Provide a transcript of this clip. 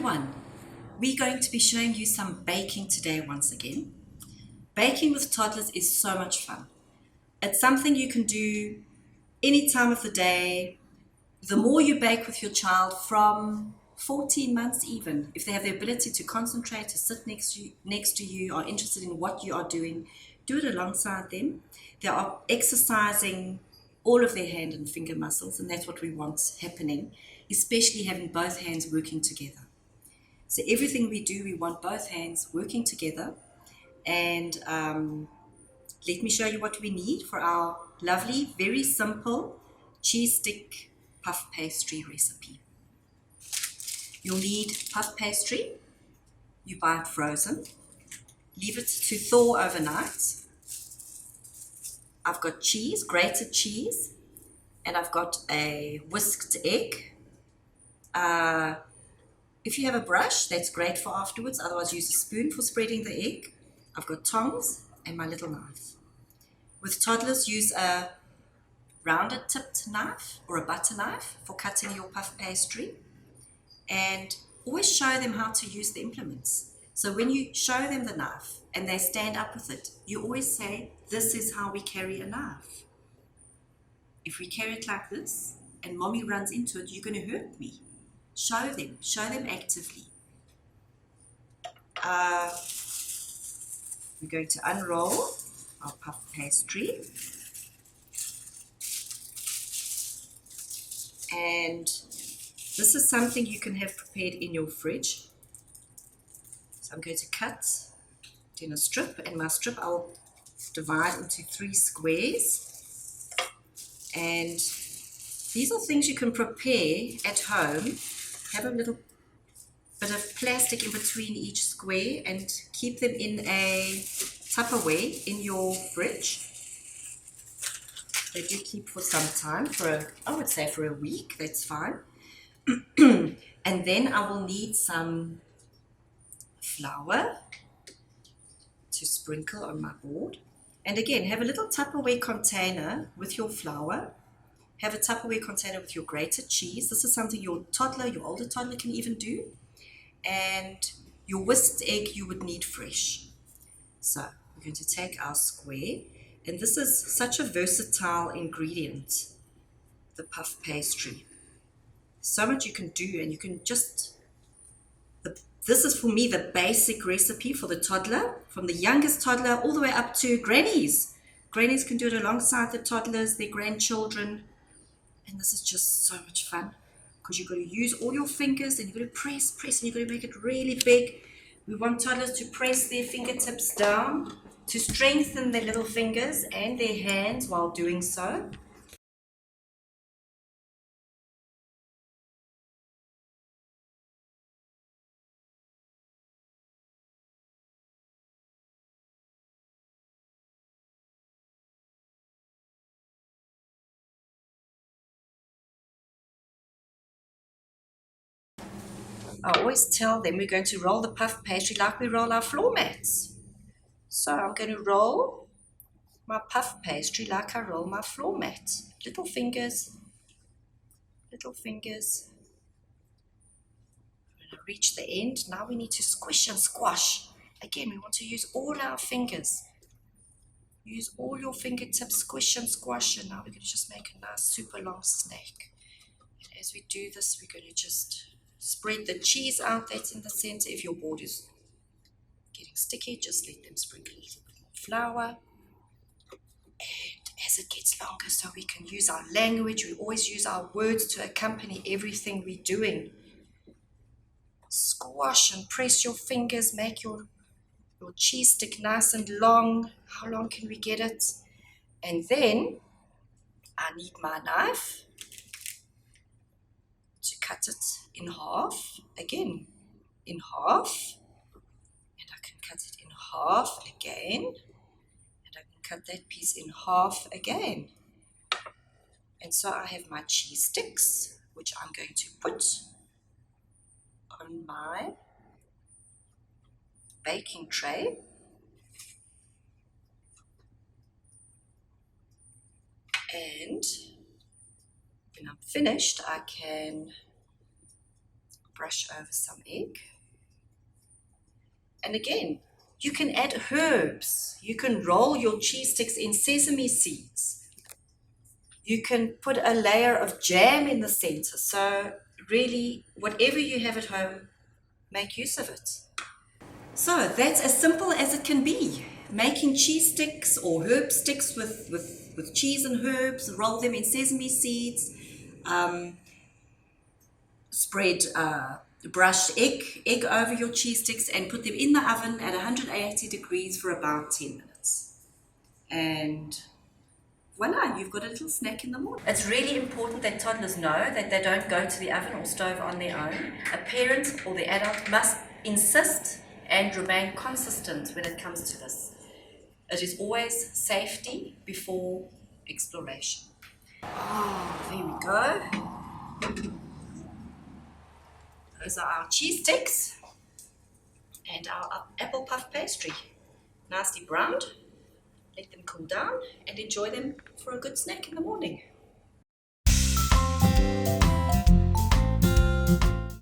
everyone. We're going to be showing you some baking today once again. Baking with toddlers is so much fun. It's something you can do any time of the day. The more you bake with your child from 14 months even, if they have the ability to concentrate, to sit next to you, are interested in what you are doing, do it alongside them. They are exercising all of their hand and finger muscles, and that's what we want happening, especially having both hands working together. So everything we do, we want both hands working together. And let me show you what we need for our lovely, very simple cheese stick puff pastry recipe. You'll need puff pastry. You buy it frozen. Leave it to thaw overnight. I've got cheese, grated cheese, and I've got a whisked egg. If you have a brush, that's great for afterwards. Otherwise, use a spoon for spreading the egg. I've got tongs and my little knife. With toddlers, use a rounded tipped knife or a butter knife for cutting your puff pastry. And always show them how to use the implements. So when you show them the knife and they stand up with it, you always say, this is how we carry a knife. If we carry it like this and mommy runs into it, you're going to hurt me. Show them actively. We're going to unroll our puff pastry. And this is something you can have prepared in your fridge. So I'm going to cut it in a strip, and my strip I'll divide into 3 squares. And these are things you can prepare at home. Have a little bit of plastic in between each square and keep them in a Tupperware in your fridge. They do keep for some time, I would say for a week, that's fine. And then I will need some flour to sprinkle on my board. And again, have a little Tupperware container with your flour. Have a Tupperware container with your grated cheese. This is something your toddler, your older toddler can even do. And your whisked egg you would need fresh. So we're going to take our square, and this is such a versatile ingredient, the puff pastry. So much you can do, and you can just, this is for me the basic recipe for the toddler, from the youngest toddler all the way up to grannies. Grannies can do it alongside the toddlers, their grandchildren. And this is just so much fun because you've got to use all your fingers and you've got to press, and you've got to make it really big. We want toddlers to press their fingertips down to strengthen their little fingers and their hands while doing so. I always tell them we're going to roll the puff pastry like we roll our floor mats. So I'm going to roll my puff pastry like I roll my floor mat. Little fingers, little fingers. When I reach the end, now we need to squish and squash. Again, we want to use all our fingers. Use all your fingertips, squish and squash, and now we're going to just make a nice super long snack. And as we do this, we're going to just spread the cheese out that's in the center. If your board is getting sticky, just let them sprinkle a little bit more flour. And as it gets longer, so we can use our language, we always use our words to accompany everything we're doing. Squash and press your fingers, make your cheese stick nice and long. How long can we get it? And then I need my knife to cut it in half, again in half, and I can cut it in half again, and I can cut that piece in half again. And so I have my cheese sticks, which I'm going to put on my baking tray. And when I'm finished, I can brush over some egg. And again, you can add herbs. You can roll your cheese sticks in sesame seeds. You can put a layer of jam in the center. So really, whatever you have at home, make use of it. So that's as simple as it can be. Making cheese sticks or herb sticks with cheese and herbs, roll them in sesame seeds, spread brushed egg over your cheese sticks and put them in the oven at 180 degrees for about 10 minutes. And voila, you've got a little snack in the morning. It's really important that toddlers know that they don't go to the oven or stove on their own. A parent or the adult must insist and remain consistent when it comes to this. It is always safety before exploration. Oh, there we go. Those are our cheese sticks and our apple puff pastry. Nicely browned. Let them cool down and enjoy them for a good snack in the morning.